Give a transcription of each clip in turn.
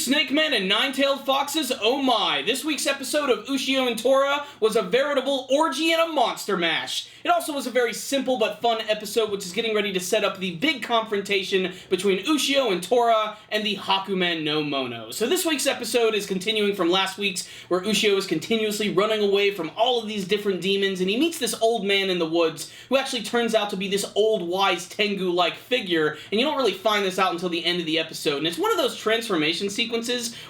snake men and nine-tailed foxes, oh my! This week's episode of Ushio and Tora was a veritable orgy and a monster mash. It also was a very simple but fun episode which is getting ready to set up the big confrontation between Ushio and Tora and the Hakumen no Mono. So this week's episode is continuing from last week's, where Ushio is continuously running away from all of these different demons, and he meets this old man in the woods who actually turns out to be this old wise Tengu-like figure, and you don't really find this out until the end of the episode, and it's one of those transformation sequences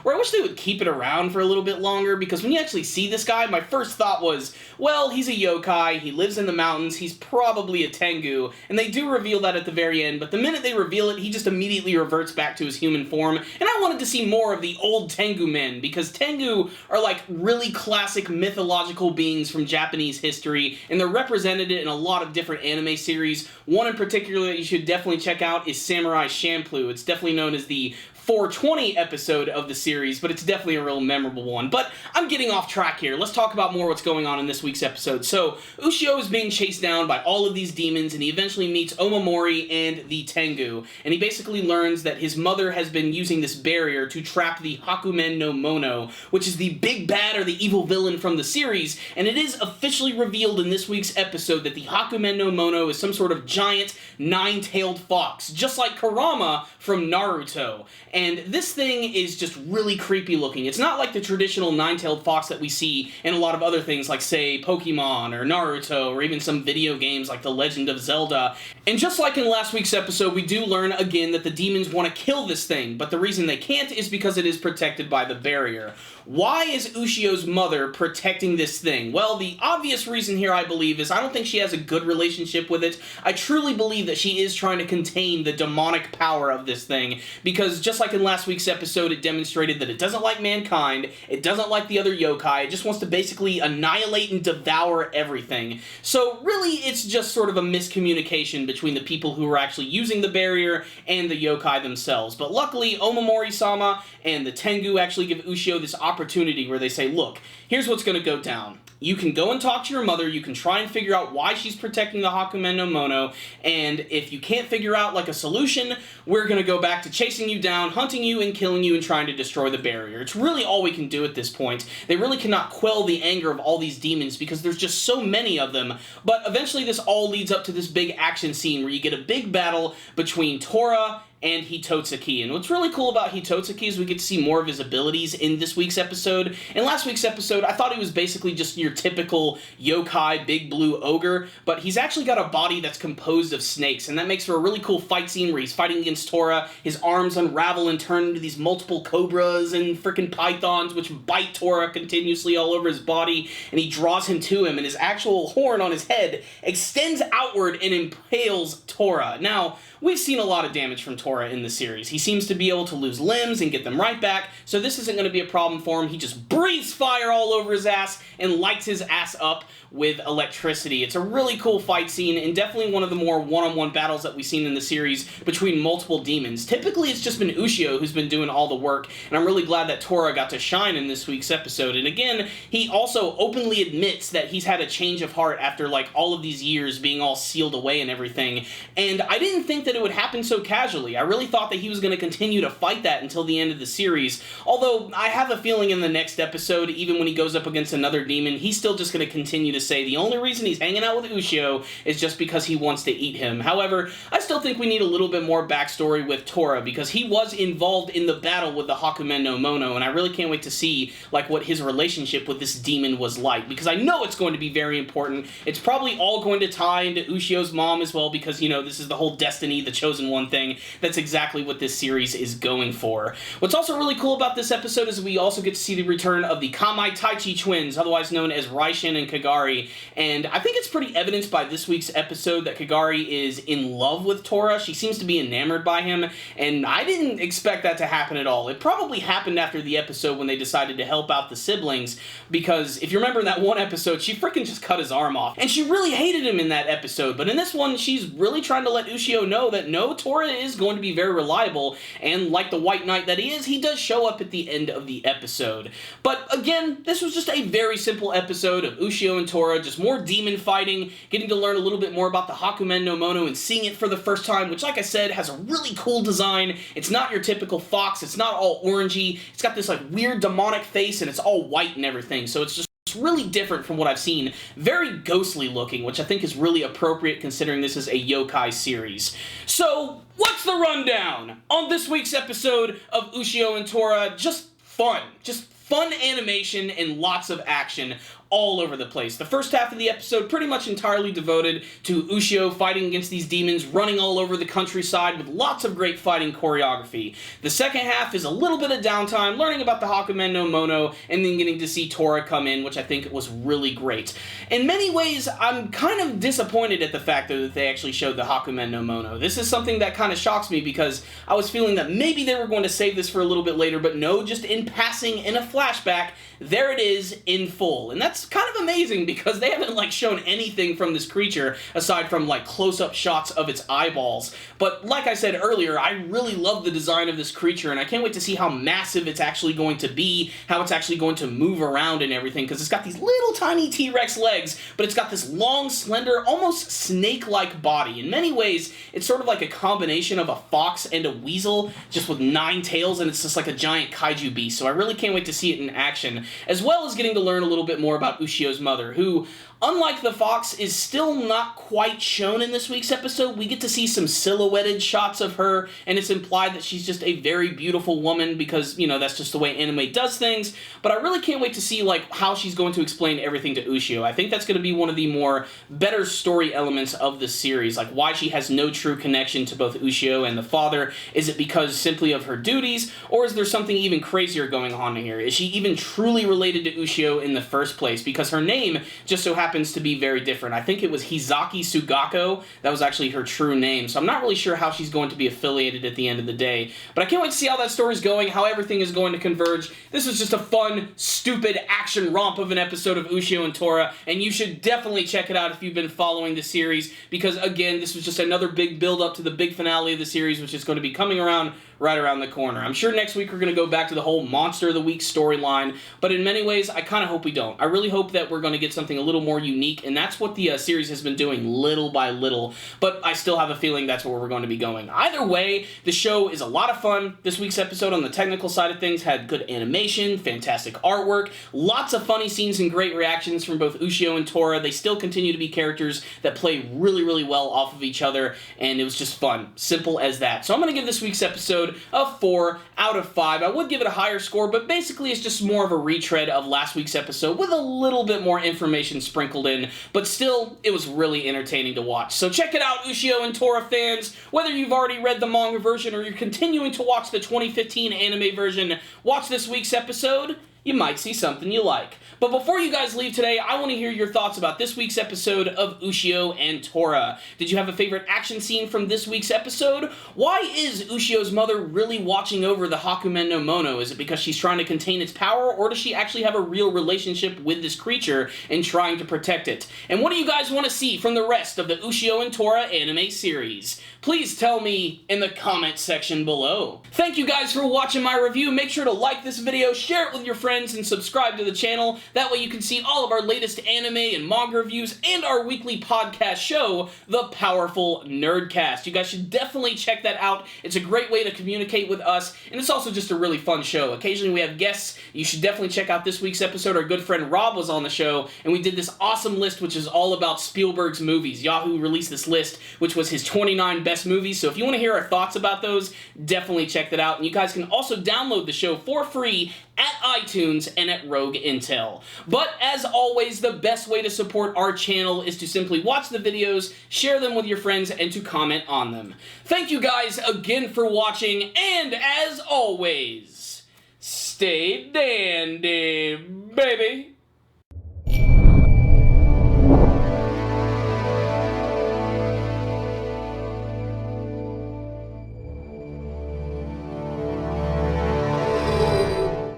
where I wish they would keep it around for a little bit longer, because when you actually see this guy, my first thought was, well, he's a yokai, he lives in the mountains, he's probably a Tengu, and they do reveal that at the very end, but the minute they reveal it, he just immediately reverts back to his human form, and I wanted to see more of the old Tengu men, because Tengu are like really classic mythological beings from Japanese history, and they're represented in a lot of different anime series. One in particular that you should definitely check out is Samurai Champloo. It's definitely known as the 420 episode of the series, but it's definitely a real memorable one. But I'm getting off track here. Let's talk about more what's going on in this week's episode. So, Ushio is being chased down by all of these demons, and he eventually meets Omamori and the Tengu, and he basically learns that his mother has been using this barrier to trap the Hakumen no Mono, which is the big bad or the evil villain from the series, and it is officially revealed in this week's episode that the Hakumen no Mono is some sort of giant nine-tailed fox, just like Kurama from Naruto. And this thing is just really creepy looking. It's not like the traditional nine-tailed fox that we see in a lot of other things like, say, Pokemon or Naruto or even some video games like The Legend of Zelda. And just like in last week's episode, we do learn again that the demons want to kill this thing, but the reason they can't is because it is protected by the barrier. Why is Ushio's mother protecting this thing? Well, the obvious reason here, I believe, is I don't think she has a good relationship with it. I truly believe that she is trying to contain the demonic power of this thing, because just like in last week's episode, it demonstrated that it doesn't like mankind, it doesn't like the other yokai, it just wants to basically annihilate and devour everything. So really, it's just sort of a miscommunication between the people who are actually using the barrier and the yokai themselves. But luckily, Omamori-sama and the Tengu actually give Ushio this opportunity where they say, look, here's what's going to go down. You can go and talk to your mother, you can try and figure out why she's protecting the Hakumen no Mono, and if you can't figure out, like, a solution, we're gonna go back to chasing you down, hunting you, and killing you, and trying to destroy the barrier. It's really all we can do at this point. They really cannot quell the anger of all these demons because there's just so many of them, but eventually this all leads up to this big action scene where you get a big battle between Tora and Hitotsuki. And what's really cool about Hitotsuki is we get to see more of his abilities in this week's episode. In last week's episode, I thought he was basically just your typical yokai big blue ogre, but he's actually got a body that's composed of snakes, and that makes for a really cool fight scene where he's fighting against Tora. His arms unravel and turn into these multiple cobras and frickin' pythons which bite Tora continuously all over his body, and he draws him to him, and his actual horn on his head extends outward and impales Tora. Now, we've seen a lot of damage from Tora in the series. He seems to be able to lose limbs and get them right back, so this isn't going to be a problem for him. He just breathes fire all over his ass and lights his ass up with electricity. It's a really cool fight scene, and definitely one of the more one-on-one battles that we've seen in the series between multiple demons. Typically, it's just been Ushio who's been doing all the work, and I'm really glad that Tora got to shine in this week's episode. And again, he also openly admits that he's had a change of heart after, like, all of these years being all sealed away and everything, and I didn't think that it would happen so casually. I really thought that he was going to continue to fight that until the end of the series, although I have a feeling in the next episode, even when he goes up against another demon, he's still just going to continue to say the only reason he's hanging out with Ushio is just because he wants to eat him. However, I still think we need a little bit more backstory with Tora, because he was involved in the battle with the Hakumen no Mono, and I really can't wait to see, like, what his relationship with this demon was like, because I know it's going to be very important. It's probably all going to tie into Ushio's mom as well, because, you know, this is the whole Destiny, the Chosen One thing. That's exactly what this series is going for. What's also really cool about this episode is we also get to see the return of the Kamai Taichi twins, otherwise known as Raishin and Kagari, and I think it's pretty evidenced by this week's episode that Kagari is in love with Tora. She seems to be enamored by him, and I didn't expect that to happen at all. It probably happened after the episode when they decided to help out the siblings, because if you remember in that one episode, she freaking just cut his arm off, and she really hated him in that episode, but in this one, she's really trying to let Ushio know that no, Tora is going going to be very reliable, and like the White Knight that he is, he does show up at the end of the episode. But again, this was just a very simple episode of Ushio and Tora, just more demon fighting, getting to learn a little bit more about the Hakumen no Mono and seeing it for the first time, which, like I said, has a really cool design. It's not your typical fox, it's not all orangey, it's got this like weird demonic face, and it's all white and everything, so it's just really different from what I've seen. Very ghostly looking, which I think is really appropriate considering this is a yokai series. So, what's the rundown on this week's episode of Ushio and Tora? Just fun animation and lots of action all over the place. The first half of the episode pretty much entirely devoted to Ushio fighting against these demons, running all over the countryside with lots of great fighting choreography. The second half is a little bit of downtime, learning about the Hakumen no Mono, and then getting to see Tora come in, which I think was really great. In many ways, I'm kind of disappointed at the fact that they actually showed the Hakumen no Mono. This is something that kind of shocks me because I was feeling that maybe they were going to save this for a little bit later, but no, just in passing in a flashback, there it is in full. And that's kind of amazing because they haven't like shown anything from this creature aside from like close-up shots of its eyeballs. But like I said earlier, I really love the design of this creature, and I can't wait to see how massive it's actually going to be, how it's actually going to move around and everything, because it's got these little tiny T-Rex legs, but it's got this long, slender, almost snake-like body. In many ways, it's sort of like a combination of a fox and a weasel, just with 9 tails, and it's just like a giant kaiju beast. So I really can't wait to see it in action, as well as getting to learn a little bit more about Ushio's mother, who, unlike the fox, is still not quite shown in this week's episode. We get to see some silhouetted shots of her, and it's implied that she's just a very beautiful woman because, you know, that's just the way anime does things. But I really can't wait to see, like, how she's going to explain everything to Ushio. I think that's going to be one of the more better story elements of the series, like why she has no true connection to both Ushio and the father. Is it because simply of her duties, or is there something even crazier going on here? Is she even truly related to Ushio in the first place? Because her name just so happens to be very different. I think it was Hizaki Sugako. That was actually her true name, so I'm not really sure how she's going to be affiliated at the end of the day. But I can't wait to see how that story's going, how everything is going to converge. This was just a fun, stupid action romp of an episode of Ushio and Tora, and you should definitely check it out if you've been following the series, because again, this was just another big build-up to the big finale of the series, which is going to be coming around right around the corner. I'm sure next week we're going to go back to the whole Monster of the Week storyline, but in many ways, I kind of hope we don't. I really hope that we're going to get something a little more unique, and that's what the series has been doing little by little, but I still have a feeling that's where we're going to be going. Either way, the show is a lot of fun. This week's episode on the technical side of things had good animation, fantastic artwork, lots of funny scenes and great reactions from both Ushio and Tora. They still continue to be characters that play really, really well off of each other, and it was just fun. Simple as that. So I'm going to give this week's episode a 4 out of 5. I would give it a higher score, but basically it's just more of a retread of last week's episode with a little bit more information sprinkled in, but still, it was really entertaining to watch. So check it out, Ushio and Tora fans. Whether you've already read the manga version or you're continuing to watch the 2015 anime version, watch this week's episode. You might see something you like. But before you guys leave today, I want to hear your thoughts about this week's episode of Ushio and Tora. Did you have a favorite action scene from this week's episode? Why is Ushio's mother really watching over the Hakumen no Mono? Is it because she's trying to contain its power, or does she actually have a real relationship with this creature and trying to protect it? And what do you guys want to see from the rest of the Ushio and Tora anime series? Please tell me in the comment section below. Thank you guys for watching my review. Make sure to like this video, share it with your friends, and subscribe to the channel. That way you can see all of our latest anime and manga reviews and our weekly podcast show, The Powerful Nerdcast. You guys should definitely check that out. It's a great way to communicate with us, and it's also just a really fun show. Occasionally we have guests. You should definitely check out this week's episode. Our good friend Rob was on the show, and we did this awesome list which is all about Spielberg's movies. Yahoo released this list, which was his 29 best movies, so if you want to hear our thoughts about those, definitely check that out. And you guys can also download the show for free at iTunes and at Rogue Intel. But as always, the best way to support our channel is to simply watch the videos, share them with your friends, and to comment on them. Thank you guys again for watching, and as always, stay dandy, baby.